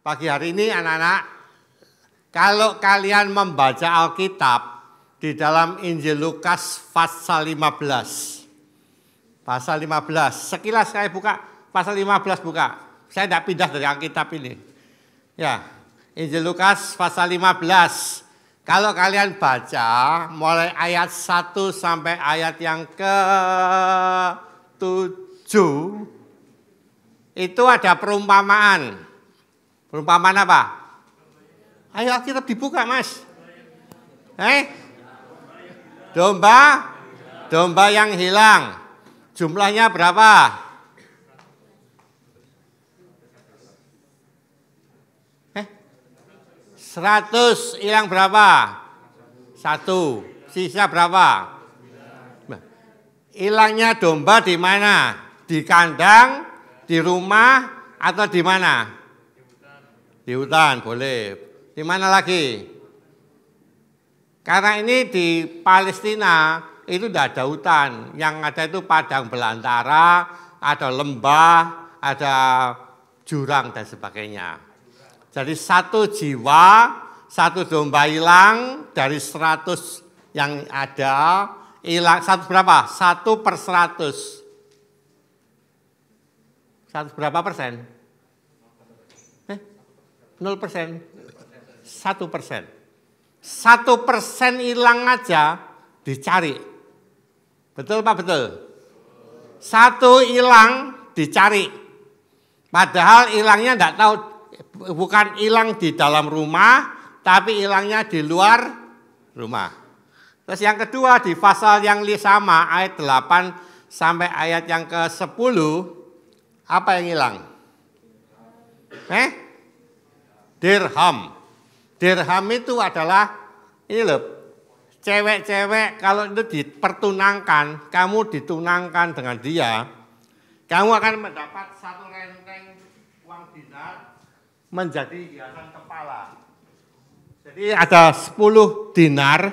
Pagi hari ini anak-anak, kalau kalian membaca Alkitab di dalam Injil Lukas pasal 15. Pasal 15, sekilas saya buka, pasal 15 buka. Saya tidak pindah dari Alkitab ini. Ya, Injil Lukas pasal 15. Kalau kalian baca mulai ayat 1 sampai ayat yang ke-7, itu ada perumpamaan. Perumpamaan apa? Ayo Alkitab dibuka, Mas. Domba yang hilang. Jumlahnya berapa? Eh? 100, hilang berapa? 1. Sisa berapa? Hilangnya domba di mana? Di kandang, di rumah, atau di mana? Di hutan, boleh. Di mana lagi? Karena ini di Palestina itu tidak ada hutan. Yang ada itu padang belantara, ada lembah, ada jurang dan sebagainya. Jadi 1 jiwa, 1 domba hilang dari 100 yang ada, hilang 1 berapa? 1 per 100. 1 berapa persen? 0%. 1%. 1% hilang aja dicari. Betul Pak? Betul. 1 hilang dicari. Padahal hilangnya enggak tahu, bukan hilang di dalam rumah, tapi hilangnya di luar rumah. Terus yang kedua di pasal yang sama ayat 8 sampai ayat yang ke-10, apa yang hilang? Dirham. Dirham itu adalah, ini loh, cewek-cewek kalau itu dipertunangkan, kamu ditunangkan dengan dia, kamu akan mendapat 1 renteng uang dinar menjadi hiasan kepala. Jadi ada 10 dinar,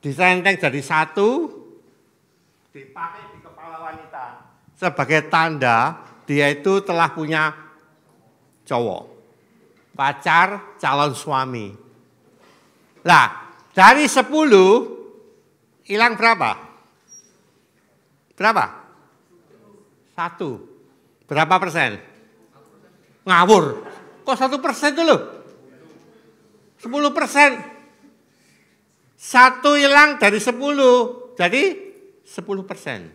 direnteng jadi 1, dipakai di kepala wanita sebagai tanda dia itu telah punya cowok, pacar, calon suami. Nah, dari 10 hilang berapa? Berapa? 1. Berapa persen? Ngawur. Kok 1% dulu? 10%. 1 hilang dari 10. Jadi 10%.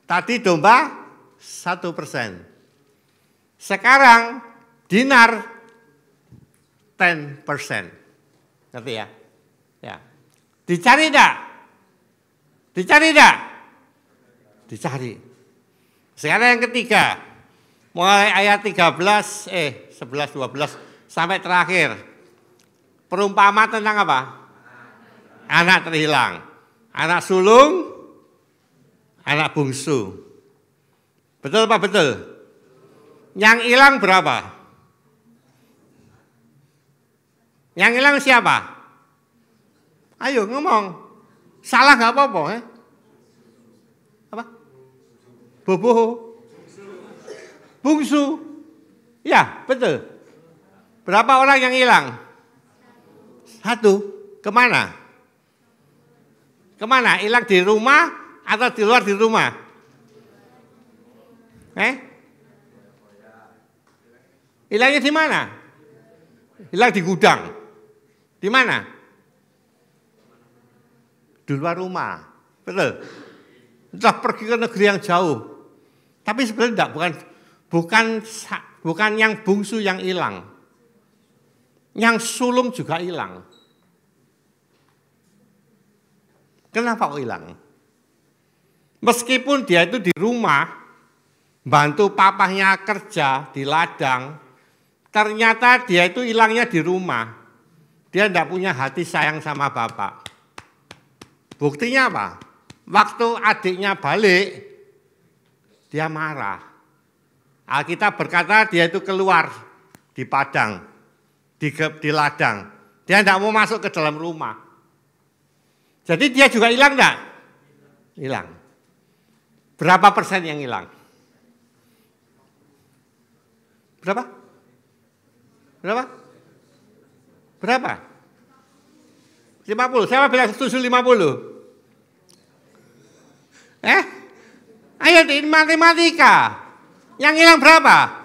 Tadi domba 1%. Sekarang dinar 10%. Ngerti ya? Ya. Dicari enggak? Dicari enggak? Dicari. Sekarang yang ketiga. Mulai ayat 11, 12 sampai terakhir. Perumpamaan tentang apa? Anak terhilang. Anak sulung, anak bungsu. Betul Pak? Betul. Yang hilang berapa? Yang hilang siapa? Ayo ngomong. Salah nggak apa-apa? Apa? Bobo. Bungsu. Ya, betul. Berapa orang yang hilang? 1. Kemana? Kemana? Hilang di rumah atau di luar di rumah? Hilangnya di mana? Hilang di gudang. Di mana? Di luar rumah. Betul. Entah pergi ke negeri yang jauh. Tapi sebenarnya bukan yang bungsu yang hilang. Yang sulung juga hilang. Kenapa kok hilang? Meskipun dia itu di rumah, bantu papahnya kerja di ladang, ternyata dia itu hilangnya di rumah. Dia tidak punya hati sayang sama bapak. Buktinya apa? Waktu adiknya balik, dia marah. Alkitab berkata dia itu keluar di padang, di ladang. Dia tidak mau masuk ke dalam rumah. Jadi dia juga hilang enggak? Hilang. Berapa persen yang hilang? Berapa? Berapa? Berapa? 50. Siapa bilang setuju 50? Ayo di matematika. Yang hilang berapa?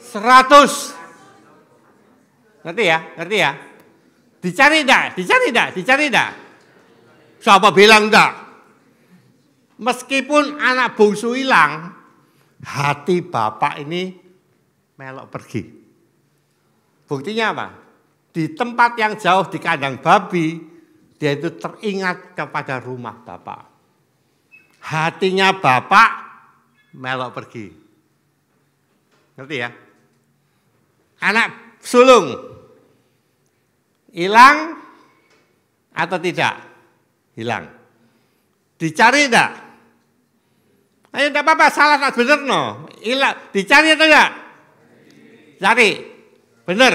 100. Ngerti ya? Ngerti ya? Dicari enggak? Dicari enggak? Dicari enggak? Siapa bilang enggak? Meskipun anak bungsu hilang, hati bapak ini melok pergi. Buktinya apa? Di tempat yang jauh di kandang babi, dia itu teringat kepada rumah bapak. Hatinya bapak melok pergi. Ngerti ya? Anak sulung hilang atau tidak? Hilang. Dicari enggak? Ayo enggak apa-apa, salah tak bener no. Hilang. Dicari atau enggak? Cari. Bener.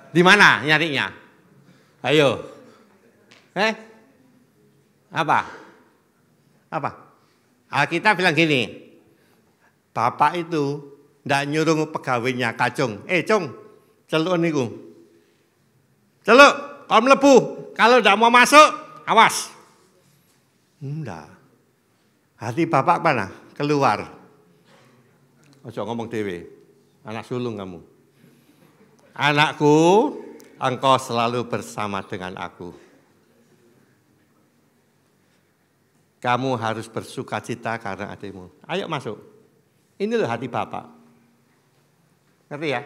Di mana nyarinya? Ayo. Apa? Apa? Alkitab bilang gini, bapak itu ndak nyuruh pegawainya kacung. Cung, celuk niku. Celuk, kalau mlebu. Kalau ndak mau masuk, awas. Ndak. Hati bapak mana? Keluar. Ojo ngomong dewe. Anak sulung kamu. Anakku, engkau selalu bersama dengan aku. Kamu harus bersuka cita karena adikmu. Ayo masuk. Ini loh hati bapak. Ngerti ya?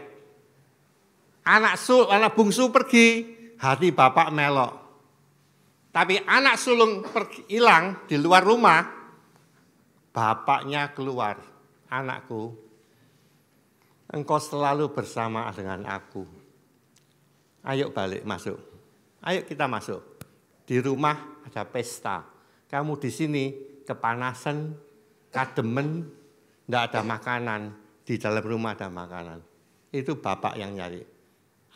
Anak bungsu pergi, hati bapak melok. Tapi anak sulung hilang di luar rumah, bapaknya keluar. Anakku, engkau selalu bersama dengan aku. Ayo balik masuk. Ayo kita masuk. Di rumah ada pesta. Kamu di sini kepanasan, kademen, enggak ada makanan. Di dalam rumah ada makanan. Itu bapak yang nyari.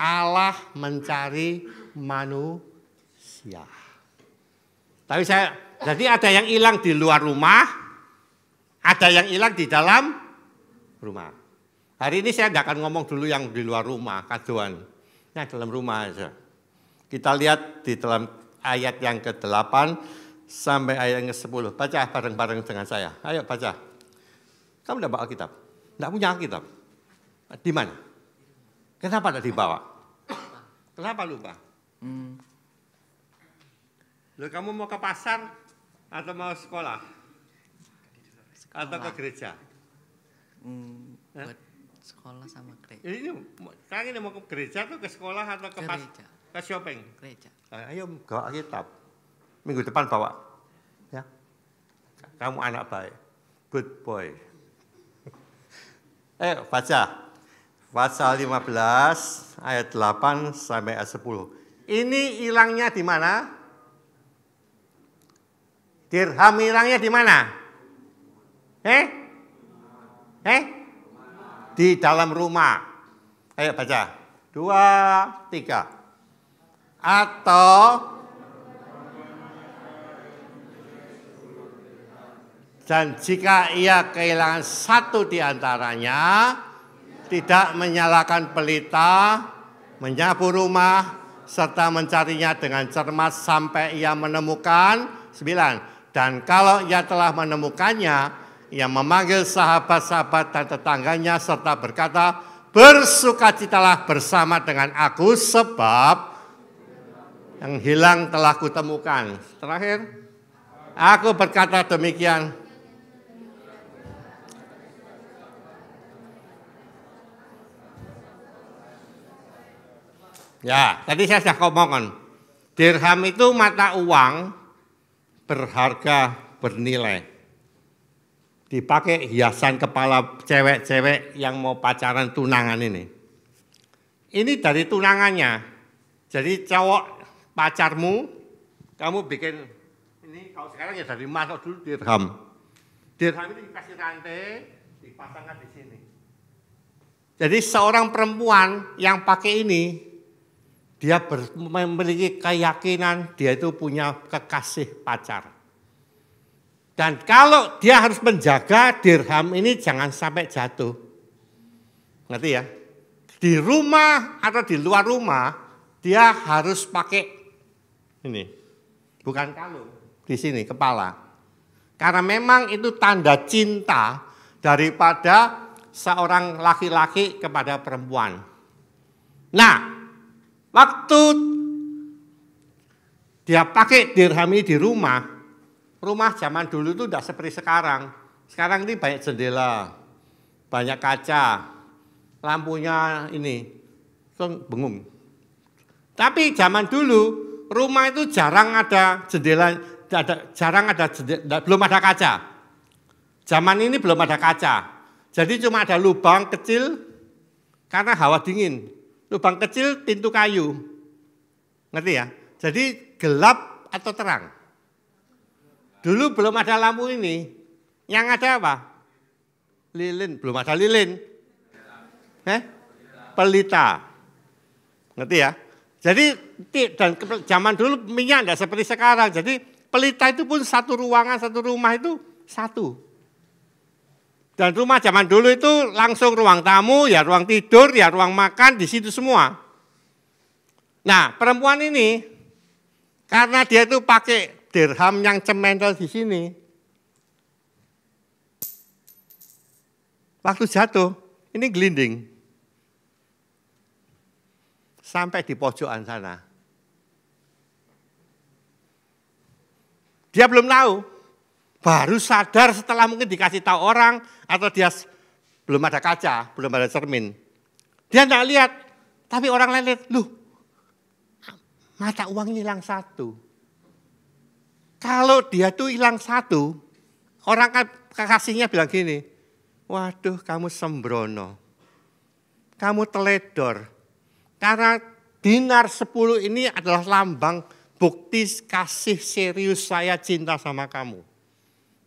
Allah mencari manusia. Tapi jadi ada yang hilang di luar rumah, ada yang hilang di dalam rumah. Hari ini saya tidak akan ngomong dulu yang di luar rumah, kaduan. Yang dalam rumah aja. Kita lihat di dalam ayat yang ke-8 sampai ayat yang ke-10. Baca bareng-bareng dengan saya. Ayo baca. Kamu tidak bawa Alkitab? Tidak punya Alkitab? Di mana? Kenapa tidak dibawa? Kenapa lupa? Loh, kamu mau ke pasar atau mau sekolah? Atau ke gereja? Buat sekolah sama gereja. Ini sekarang ini mau ke gereja atau ke sekolah atau ke pasar? Ke shopping? Gereja. Ayo bawa Alkitab. Minggu depan bawa. Ya. Kamu anak baik. Good boy. Baca. Pasal 15 ayat 8 sampai ayat 10. Ini hilangnya di mana? Dirham hilangnya di mana? Di dalam rumah. Ayo baca. 2, 3. Atau dan jika ia kehilangan satu di antaranya, tidak menyalakan pelita, menyapu rumah, serta mencarinya dengan cermat sampai ia menemukan. 9. Dan kalau ia telah menemukannya, ia memanggil sahabat-sahabat dan tetangganya serta berkata, bersukacitalah bersama dengan aku sebab yang hilang telah kutemukan. Terakhir, aku berkata demikian. Ya, tadi saya sudah ngomongkan. Dirham itu mata uang berharga, bernilai. Dipakai hiasan kepala cewek-cewek yang mau pacaran tunangan ini. Ini dari tunangannya. Jadi cowok pacarmu, kamu bikin, ini kalau sekarang ya dari emas, dulu dirham. Dirham itu dikasih rantai, dipasangkan di sini. Jadi seorang perempuan yang pakai ini, dia memiliki keyakinan dia itu punya kekasih pacar. Dan kalau dia harus menjaga dirham ini jangan sampai jatuh. Ngerti ya? di rumah atau di luar rumah, dia harus pakai ini, bukan kalung, di sini kepala. Karena memang itu tanda cinta daripada seorang laki-laki kepada perempuan. Nah, waktu dia pakai dirham ini di rumah zaman dulu itu tidak seperti sekarang. Sekarang ini banyak jendela, banyak kaca, lampunya ini bengong. Tapi zaman dulu rumah itu jarang ada jendela, belum ada kaca. Zaman ini belum ada kaca. Jadi cuma ada lubang kecil karena hawa dingin. Lubang kecil pintu kayu. Ngerti ya? Jadi gelap atau terang. Dulu belum ada lampu ini. Yang ada apa? Lilin, belum ada lilin. Pelita. Ngerti ya? Jadi dan zaman dulu minyak tidak seperti sekarang. Jadi pelita itu pun satu ruangan, satu rumah itu satu. Dan rumah zaman dulu itu langsung ruang tamu, ya ruang tidur, ya ruang makan, di situ semua. Nah, perempuan ini karena dia itu pakai dirham yang cementel di sini. Waktu jatuh, ini gelinding. Sampai di pojokan sana. Dia belum tahu. Baru sadar setelah mungkin dikasih tahu orang atau dia belum ada kaca, belum ada cermin. Dia tidak lihat, tapi orang lain lihat, loh, mata uangnya hilang satu. Kalau dia tuh hilang satu, orang kan kekasihnya bilang gini, waduh kamu sembrono, kamu teledor. Karena dinar 10 ini adalah lambang bukti kasih serius saya cinta sama kamu.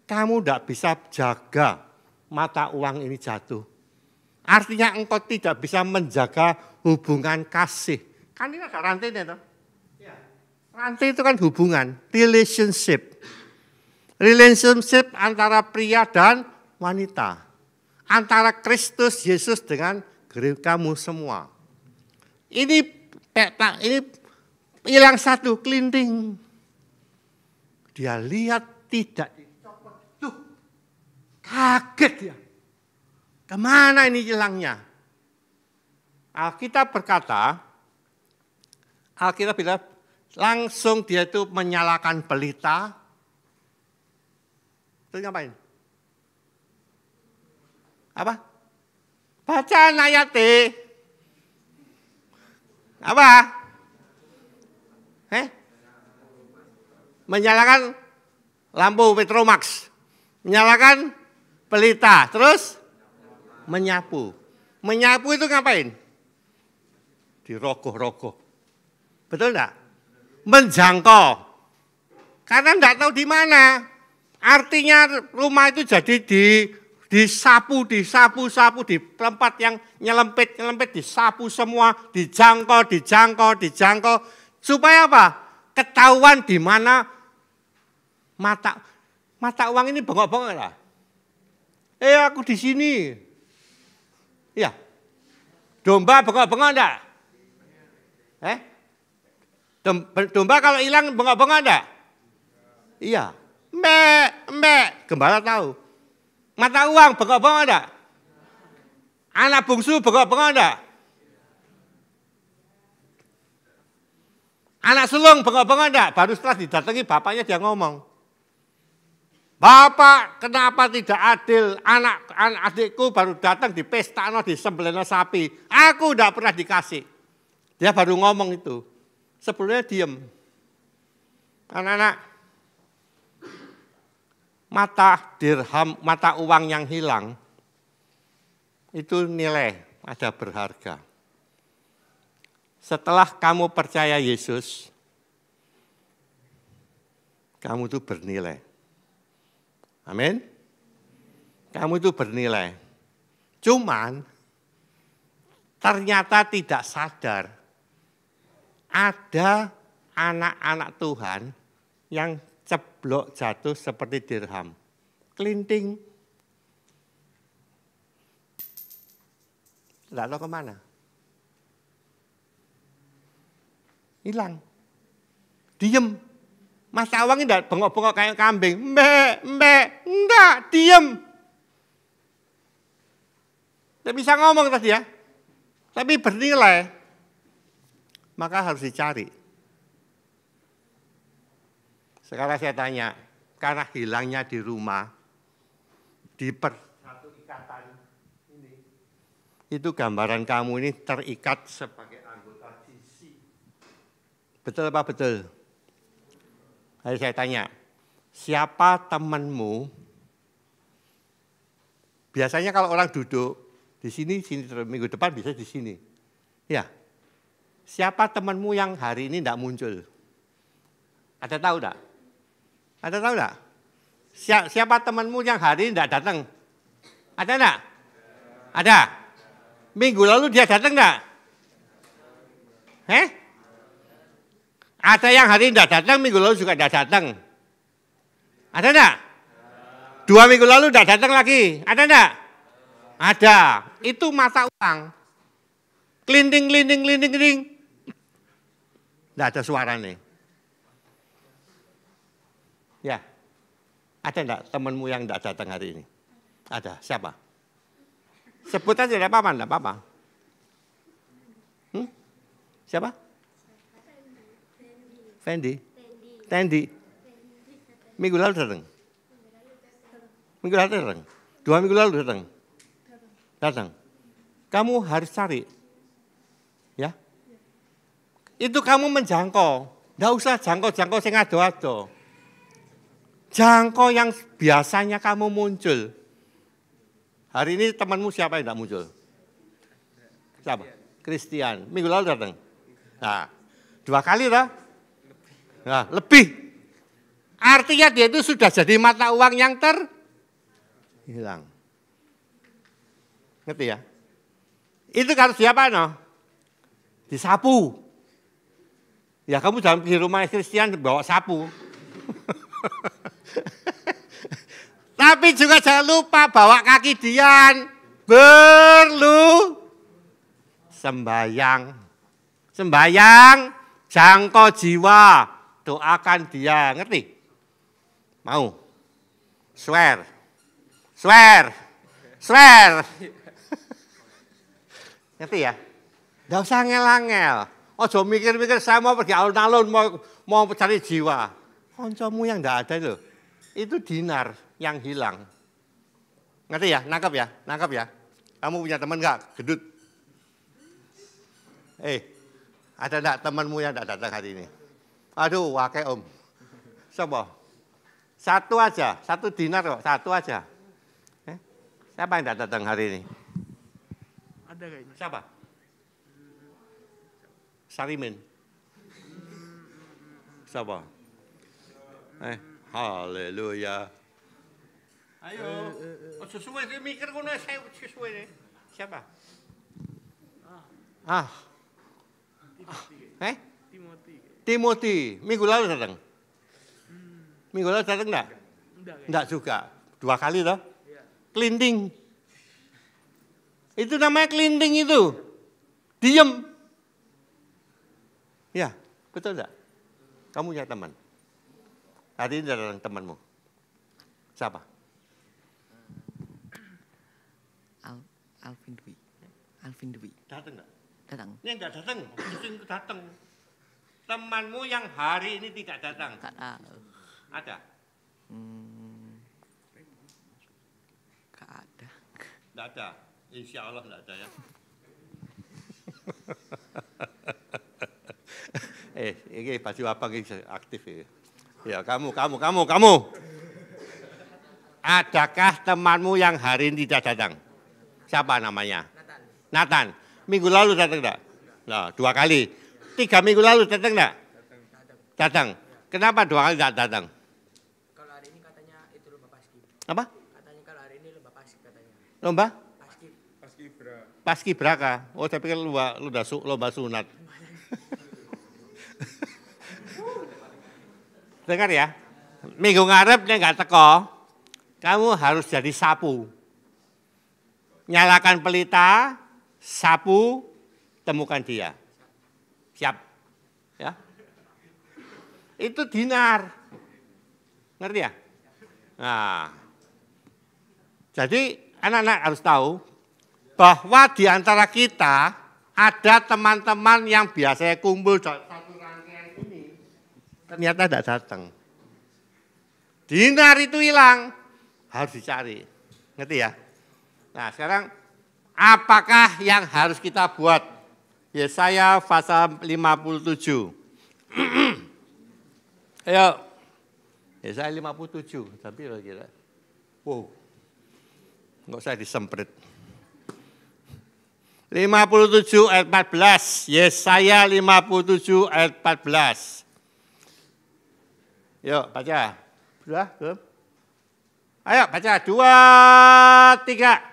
Kamu tidak bisa jaga mata uang ini jatuh. Artinya engkau tidak bisa menjaga hubungan kasih. Kan ini ada rantainya toh? Ya. Rantai itu kan hubungan, relationship. Relationship antara pria dan wanita. Antara Kristus Yesus dengan kamu semua. Ini hilang satu, kelinting. Dia lihat tidak dicopot. Tuh, kaget ya. Kemana ini hilangnya? Alkitab berkata, Alkitab bilang, langsung dia itu menyalakan pelita. Terus ngapain? Apa? Bacaan ayatnya. Apa? Menyalakan lampu Petromax. Menyalakan pelita. Terus menyapu. Menyapu itu ngapain? Dirogoh-rogoh. Betul enggak? Menjangkau. Karena enggak tahu di mana. Artinya rumah itu jadi disapu, di tempat yang nyelempit, disapu semua, dijangkau. Supaya apa? Ketahuan di mana mata uang ini bengok-bengok lah. Aku di sini. Iya. Domba bengok-bengok enggak? Domba kalau hilang bengok-bengok enggak? Iya. Mbak, gembala tahu. Mata uang bengok-bengok enggak? Anak bungsu bengok-bengok enggak? Anak sulung bengok-bengok enggak? Baru setelah didatangi bapaknya dia ngomong. Bapak, kenapa tidak adil? Anak adikku baru datang di pesta, disembelihno sapi. Aku enggak pernah dikasih. Dia baru ngomong itu. Sebelumnya diem. Anak-anak, mata uang yang hilang, itu nilai, ada berharga. Setelah kamu percaya Yesus, kamu itu bernilai. Amin. Kamu itu bernilai. Cuman, ternyata tidak sadar, ada anak-anak Tuhan yang ceblok jatuh seperti dirham. Kelinting. Tidak tahu kemana. Hilang. Diem. Mas Awang ini enggak bengok-bengok kayak kambing. Mbak, enggak, diem. Tidak bisa ngomong tadi ya. Tapi bernilai. Maka harus dicari. Sekarang saya tanya, karena hilangnya di rumah, satu ikatan ini, itu gambaran kamu ini terikat sebagai anggota GC. Betul apa betul? Ayo saya tanya, siapa temanmu? Biasanya kalau orang duduk di sini minggu depan bisa di sini. Ya, siapa temanmu yang hari ini tidak muncul? Ada tahu tidak? Ada tahu tidak? Siapa temanmu yang hari ini tidak datang? Ada enggak? Ada. Minggu lalu dia datang enggak? Ada yang hari ini tidak datang, minggu lalu juga tidak datang. Ada enggak? 2 minggu lalu tidak datang lagi. Ada enggak? Ada. Itu mata uang. Kelinding. Tidak ada suaranya. Ya. Ada enggak temanmu yang tidak datang hari ini? Ada. Siapa? Sebut aja, tidak apa-apa. Siapa? Tendi. Minggu lalu datang. 2 minggu lalu datang. Kamu harus cari. Ya. Itu kamu menjangkau. Tidak usah jangkau sing ado-ado. Jangkau yang biasanya kamu muncul. Hari ini temanmu siapa yang tidak muncul? Siapa? Christian. Minggu lalu datang. Nah, 2 kali lah. Nah, lebih. Artinya dia itu sudah jadi mata uang yang hilang. Ngerti ya? Itu harus siapa no? Disapu. Ya kamu jangan pergi rumah Christian bawa sapu. Tapi juga jangan lupa bawa kaki Dian. Sembayang, jangkau jiwa. Doakan dia, ngerti? Mau? Swear. Ngerti ya? Nggak usah ngel-ngel. Ojo mikir-mikir saya mau pergi alun-alun, mau cari jiwa. Koncomu yang nggak ada itu. Itu dinar yang hilang. Ngerti ya? Nangkap ya? Kamu punya teman nggak? Gedut. Ada nggak temanmu yang nggak datang hari ini? Aduh, wakai om. Siapa? 1 aja, 1 dinar kok, 1 aja. Siapa yang tidak datang hari ini? Ada kayaknya. Siapa? Sarimin. Siapa? Haleluya. Ayo, sesuai mikir kono saya sesuai. Siapa? Timothy, minggu lalu datang. Minggu lalu datang enggak? Enggak juga. 2 kali toh? Kelinding. Itu namanya kelinding itu. Diem. Ya, betul enggak? Kamu punya teman. Hari ini datang temanmu. Siapa? Alvin Dwi. Datang enggak? Datang. Ini enggak datang, itu datang. Temanmu yang hari ini tidak datang. Tak ada. Ada? Gak ada. Tidak ada. Insya Allah tidak ada ya. Ini baju apa ini aktif ya? Ya kamu. Adakah temanmu yang hari ini tidak datang? Siapa namanya? Nathan. Minggu lalu datang enggak? Nah, 2 kali. 3 minggu lalu datang enggak? Datang. Kenapa 2 kali enggak datang? Kalau hari ini katanya itu lomba paski. Apa? Katanya kalau hari ini lomba paski katanya. Lomba? Paskibra. Paskibraka. Oh, saya pikir lomba sunat. Dengar ya. Minggu ngarep nek enggak teko, kamu harus jadi sapu. Nyalakan pelita, sapu, temukan dia. Siap. Ya. Itu dinar. Ngerti ya? Nah, jadi anak-anak harus tahu bahwa di antara kita ada teman-teman yang biasanya kumpul satu rangkaian ini, ternyata tidak datang. Dinar itu hilang, harus dicari. Ngerti ya? Nah sekarang apakah yang harus kita buat? Yesaya pasal 57. Ayo. Yesaya 57, tapi kira-kira. Wow. Nggak usah disemprit. 57 ayat 14. Yesaya 57 ayat 14. Yuk baca. Sudah? Belum? Ayo baca. 2, 3.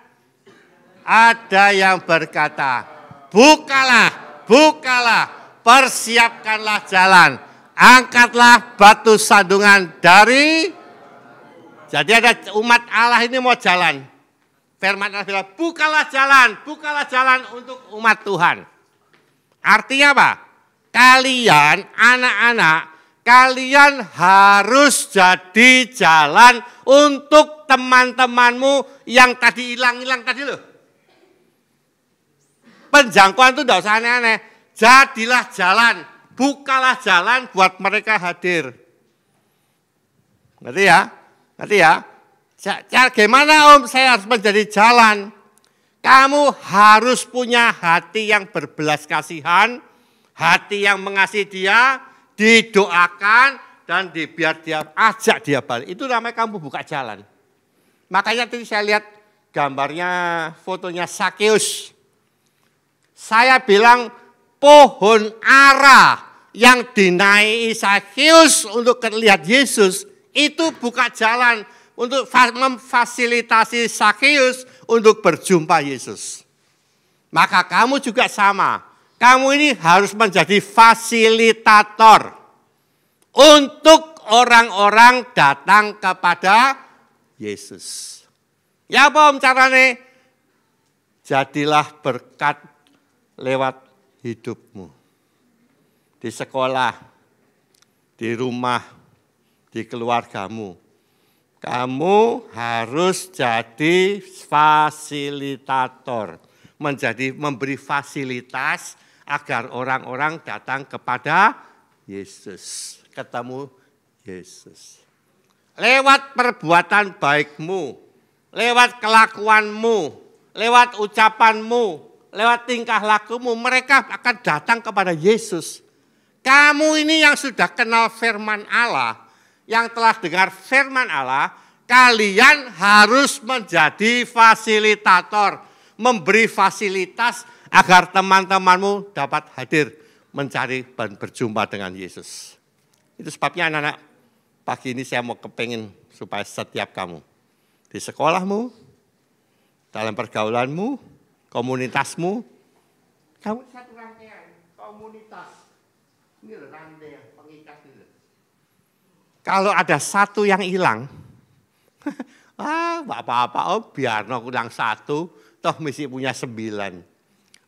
Ada yang berkata, bukalah, bukalah, persiapkanlah jalan. Angkatlah batu sandungan dari. Jadi ada umat Allah ini mau jalan. Firman Allah bilang, bukalah jalan untuk umat Tuhan. Artinya apa? Kalian, anak-anak, kalian harus jadi jalan untuk teman-temanmu yang tadi hilang-hilang tadi loh. Penjangkauan itu tidak usah aneh-aneh. Jadilah jalan, bukalah jalan buat mereka hadir. Ngerti ya? Ngerti ya? Bagaimana Om saya harus menjadi jalan? Kamu harus punya hati yang berbelas kasihan, hati yang mengasihi dia, didoakan dan biar dia ajak dia balik. Itu namanya kamu buka jalan. Makanya tadi saya lihat gambarnya, fotonya Sakeus. Saya bilang pohon ara yang dinaiki Sakeus untuk melihat Yesus itu buka jalan untuk memfasilitasi Sakeus untuk berjumpa Yesus. Maka kamu juga sama. Kamu ini harus menjadi fasilitator untuk orang-orang datang kepada Yesus. Ya apa Om carane? Jadilah berkat lewat hidupmu. Di sekolah, di rumah, di keluargamu. Kamu harus jadi fasilitator, memberi fasilitas agar orang-orang datang kepada Yesus, ketemu Yesus. Lewat perbuatan baikmu, lewat kelakuanmu, lewat ucapanmu, lewat tingkah lakumu, mereka akan datang kepada Yesus. Kamu ini yang sudah kenal firman Allah, yang telah dengar firman Allah, kalian harus menjadi fasilitator, memberi fasilitas agar teman-temanmu dapat hadir mencari dan berjumpa dengan Yesus. Itu sebabnya anak-anak, pagi ini saya mau kepengen supaya setiap kamu di sekolahmu, dalam pergaulanmu, komunitasmu, kamu satu rangkaian komunitas. Ini rantai pengikat itu. Kalau ada satu yang hilang, enggak apa-apa Om, biar kurang satu, toh mesti punya 9.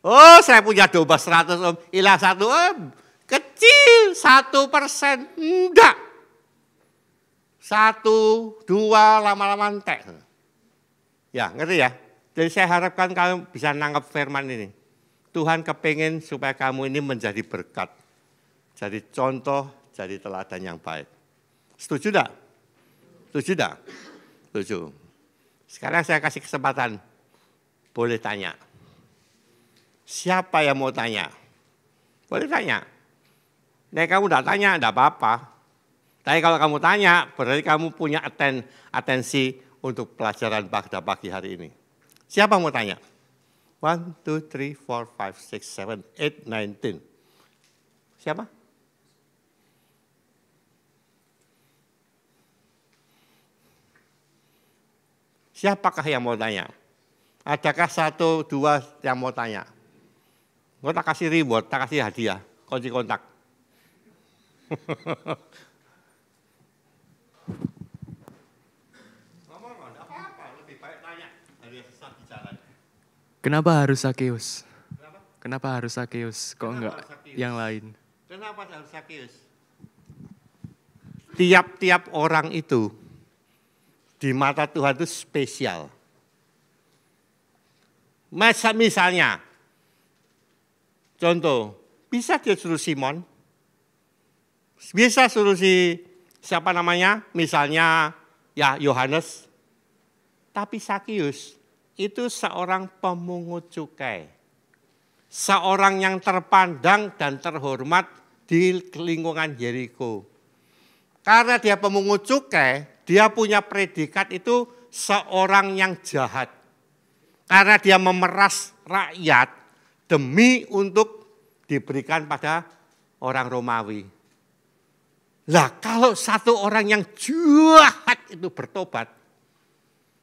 Oh saya punya domba 100 Om, hilang 1 Om, kecil 1%, enggak. 1, 2, lama-lama entek. Ya ngerti ya? Jadi saya harapkan kamu bisa nangkep firman ini. Tuhan kepengen supaya kamu ini menjadi berkat, jadi contoh, jadi teladan yang baik. Setuju enggak? Setuju enggak? Setuju. Sekarang saya kasih kesempatan, boleh tanya. Siapa yang mau tanya? Boleh tanya. Nah kamu enggak tanya, enggak apa-apa. Tapi kalau kamu tanya, berarti kamu punya atensi untuk pelajaran pada pagi hari ini. Siapa mau tanya? 1, 2, 3, 4, 5, 6, 7, 8, 9, 10. Siapa? Siapakah yang mau tanya? Adakah 1, 2 yang mau tanya? Gue tak kasih reward, tak kasih hadiah, kunci kontak. Ngomong, enggak apa-apa, lebih baik tanya dari sesat di jalan. Kenapa harus Sakeus? Kenapa? Kok enggak Sakeus? yang lain? Kenapa harus Sakeus? tiap-tiap orang itu di mata Tuhan itu spesial. Misalnya, contoh, bisa dia suruh Simon, bisa suruh siapa namanya, misalnya ya Yohanes, tapi Sakius itu seorang pemungut cukai, seorang yang terpandang dan terhormat di lingkungan Yeriko. Karena dia pemungut cukai, dia punya predikat itu seorang yang jahat. Karena dia memeras rakyat demi untuk diberikan pada orang Romawi. Lah kalau satu orang yang jahat itu bertobat,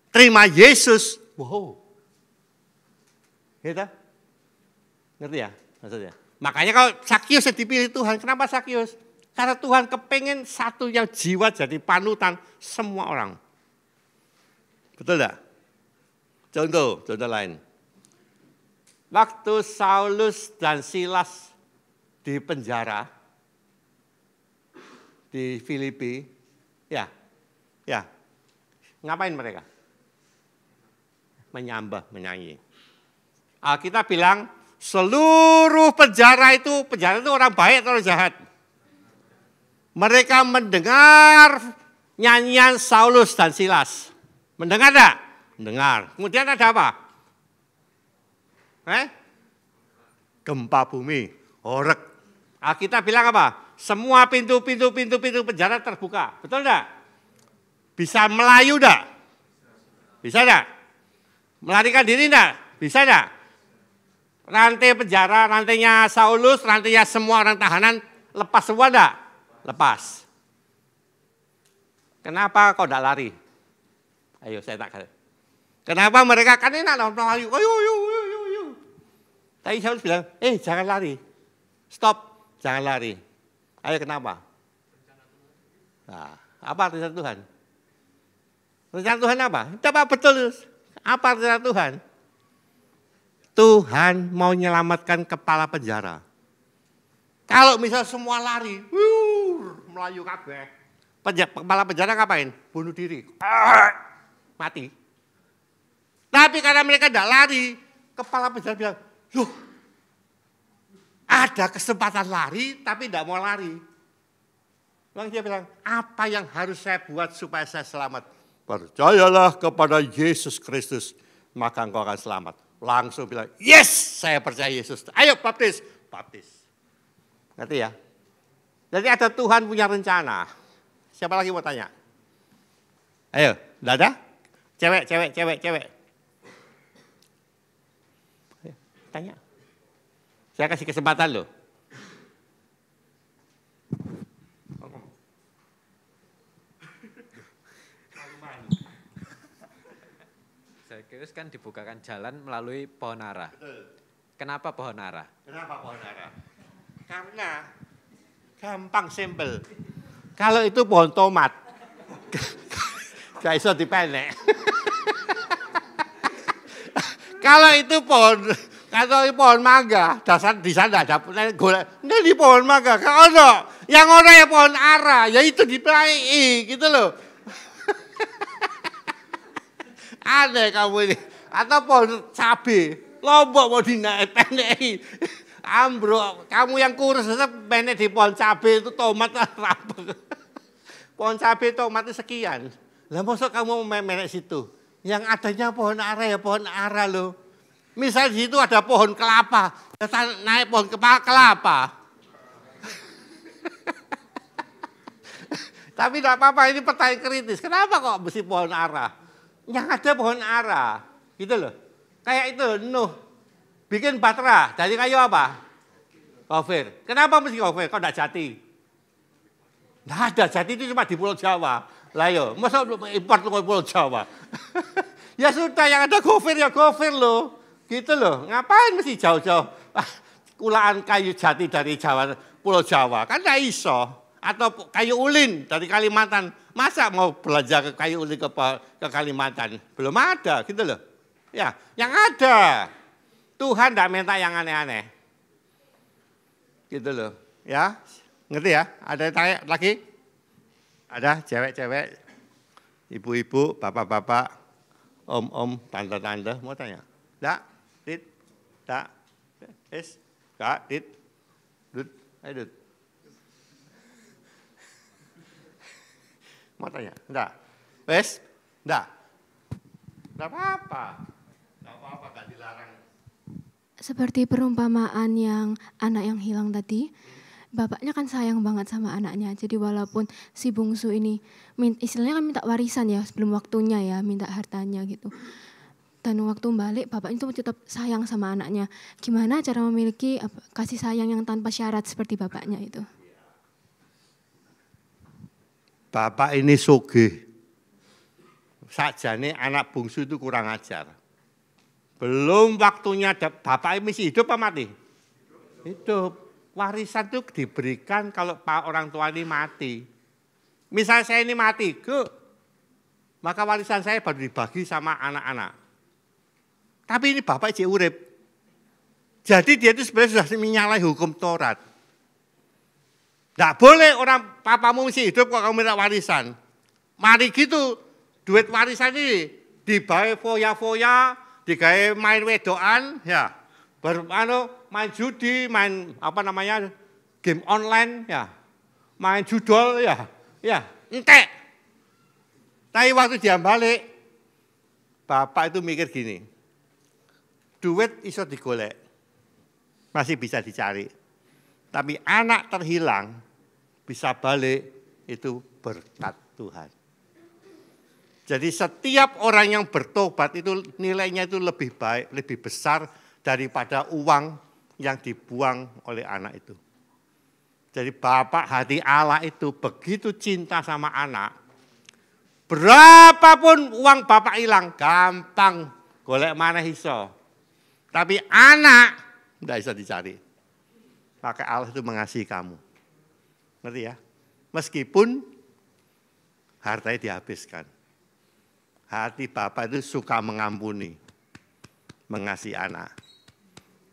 terima Yesus, wow. Gitu? Ngerti ya maksudnya? Makanya kalau Sakius yang dipilih Tuhan, kenapa Sakius? Karena Tuhan kepengen satu yang jiwa jadi panutan semua orang. Betul enggak? Contoh lain. Waktu Saulus dan Silas di penjara di Filipi, ya, ngapain mereka? Menyembah, menyanyi. Kita bilang seluruh penjara itu orang baik atau orang jahat? Mereka mendengar nyanyian Saulus dan Silas. Mendengar enggak? Mendengar. Kemudian ada apa? Gempa bumi, orek. Kita bilang apa? Semua pintu penjara terbuka. Betul enggak? Bisa melayu enggak? Bisa enggak? Melarikan diri enggak? Bisa enggak? Rantai penjara, rantainya Saulus, rantainya semua orang tahanan lepas semua enggak? Lepas. Kenapa kau enggak lari? Ayo saya tak kata. Kenapa mereka kan enak melayu? Ayo. Tapi Saulus bilang, jangan lari. Stop, jangan lari. Ayo kenapa? Nah, apa rencana Tuhan? Rencana Tuhan apa? Coba betul. Apa rencana Tuhan? Tuhan mau menyelamatkan kepala penjara. Kalau misal semua lari, melayu kabeh. Kepala penjara ngapain? Bunuh diri. Mati. Tapi karena mereka tidak lari, kepala penjara bilang, loh, ada kesempatan lari tapi tidak mau lari. Lalu dia bilang, apa yang harus saya buat supaya saya selamat? Percayalah kepada Yesus Kristus, maka engkau akan selamat. Langsung bilang, yes, saya percaya Yesus. Ayo baptis. Ngerti ya? Jadi ada Tuhan punya rencana. Siapa lagi mau tanya? Ayo, tidak ada? Cewek. Tanya. Saya kasih kesempatan loh. Sakius kan dibukakan jalan melalui pohon ara. Betul. Kenapa pohon ara? Karena gampang simpel. Kalau itu pohon tomat, gak iso dipenek. Kalau itu pohon mangga, dasar di sana ada golek. Ini di pohon mangga, kalau yang orang ya pohon ara, ya itu dipelai gitu loh. Aneh kamu ini. Atau pohon cabai, lombok mau dinaik-naik. Ambruk, kamu yang kurus tetap pendek di pohon cabai itu tomat rampung. Pohon cabai tomat itu sekian. Lah masa kamu mau menek situ? Yang adanya pohon ara ya pohon ara loh. Misal di situ ada pohon kelapa, naik pohon kelapa. Tapi tidak apa-apa, ini pertanyaan kritis. Kenapa kok mesti pohon ara? Yang ada pohon ara, gitu loh. Kayak itu, Nuh, bikin batra dari kayu apa? Gofir. Kenapa mesti gofir? Kok tidak jati? Tidak ada, jati itu cuma di Pulau Jawa. Lah yo, masa import ke Pulau Jawa? Ya sudah, yang ada gofir ya gofir loh. Gitu loh, ngapain mesti jauh-jauh kulaan kayu jati dari Jawa, Pulau Jawa, kan tidak iso. Atau kayu ulin dari Kalimantan, masa mau belanja ke kayu ulin ke Kalimantan? Belum ada, gitu loh. Ya, yang ada, Tuhan tidak minta yang aneh-aneh. Gitu loh, ya, ngerti ya? Ada yang tanya lagi? Ada cewek-cewek, ibu-ibu, bapak-bapak, om-om, tante-tante, mau tanya? Dak, dit, dak, kak, dit, dut, ayo dut. Mau tanya? Enggak. Wes? Enggak. Enggak apa-apa. Enggak apa-apa, enggak dilarang. Seperti perumpamaan yang anak yang hilang tadi, bapaknya kan sayang banget sama anaknya. Jadi walaupun si bungsu ini istilahnya kan minta warisan ya sebelum waktunya ya, minta hartanya gitu. Dan waktu balik bapaknya itu tetap sayang sama anaknya. Gimana cara memiliki kasih sayang yang tanpa syarat seperti bapaknya itu? Bapak ini sugih. Sakjane anak bungsu itu kurang ajar. Belum waktunya bapak ini masih hidup apa mati? Hidup. Warisan itu diberikan kalau orang tua ini mati. Misalnya saya ini mati, maka warisan saya baru dibagi sama anak-anak. Tapi ini bapak cek urip. Jadi dia itu sebenarnya sudah menyalahi hukum Taurat. Tidak boleh orang papamu masih hidup kok kamu minta warisan. Mari gitu, duit warisan ini dibawa foya-foya, digawe main wedoan, ya, main judi, main game online, ya, main judol, ya, entek. Tapi waktu dia balik, bapak itu mikir gini, duit iso digolek, masih bisa dicari. Tapi anak terhilang, bisa balik, itu berkat Tuhan. Jadi setiap orang yang bertobat itu nilainya itu lebih baik, lebih besar daripada uang yang dibuang oleh anak itu. Jadi Bapak hati Allah itu begitu cinta sama anak, berapapun uang Bapak hilang, gampang golek mana iso. Tapi anak tidak bisa dicari. Maka Allah itu mengasihi kamu. Ngerti ya? Meskipun hartanya dihabiskan. Hati Bapak itu suka mengampuni, mengasihi anak.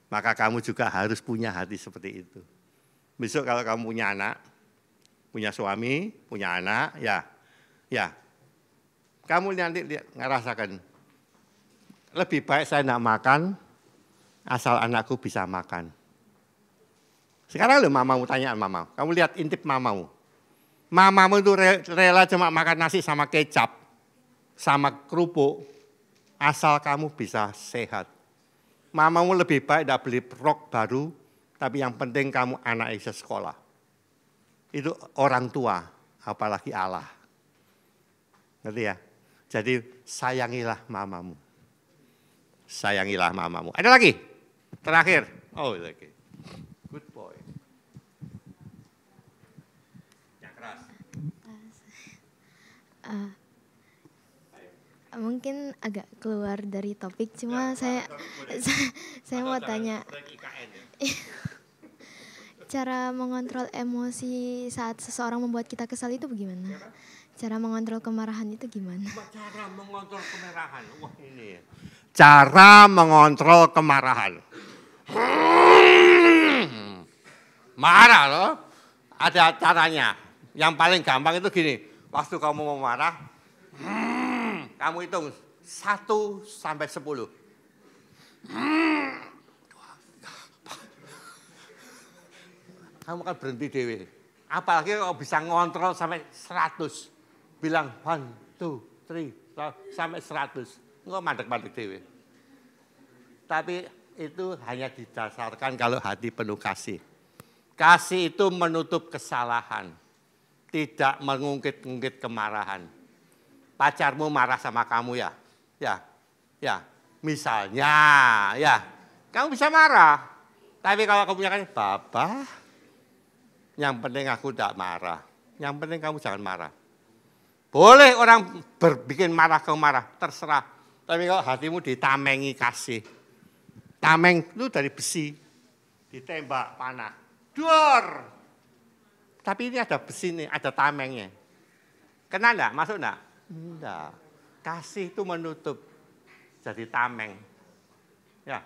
Maka kamu juga harus punya hati seperti itu. Besok kalau kamu punya anak, punya suami, punya anak, ya, kamu nanti ngerasakan, lebih baik saya tidak makan, asal anakku bisa makan. Sekarang loh mamamu tanyaan mamamu, kamu lihat intip mamamu. Mamamu itu rela cuma makan nasi sama kecap, sama kerupuk, asal kamu bisa sehat. Mamamu lebih baik tidak beli rok baru, tapi yang penting kamu anak bisa sekolah. Itu orang tua, apalagi Allah. Ngerti ya? Jadi sayangilah mamamu. Sayangilah mamamu. Ada lagi? Terakhir. Oh, lagi. Good boy. Yang keras. Mungkin agak keluar dari topik, cuma saya mau tanya, cara mengontrol emosi saat seseorang membuat kita kesal itu bagaimana? Cara mengontrol kemarahan itu gimana? Cara mengontrol kemarahan, wah ini. Cara mengontrol kemarahan. Marah loh, ada caranya. Yang paling gampang itu gini, waktu kamu mau marah, kamu hitung 1 sampai 10. Kamu kan berhenti dewe. Apalagi kalau bisa ngontrol sampai 100. Bilang 1, 2, 3, sampai 100. Enggak mandek-mandek dewe. Tapi itu hanya didasarkan kalau hati penuh kasih. Kasih itu menutup kesalahan. Tidak mengungkit-ungkit kemarahan. Pacarmu marah sama kamu ya. Misalnya, kamu bisa marah. Tapi kalau kamu punya kan, Bapak, yang penting aku tidak marah. Yang penting kamu jangan marah. Boleh orang berbikin marah kamu marah, terserah. Tapi kalau hatimu ditamengi kasih. Tameng itu dari besi, ditembak panah. Dor! Tapi ini ada besi nih, ada tamengnya. Kena enggak? Masuk enggak? Enggak. Kasih itu menutup. Jadi tameng. Ya.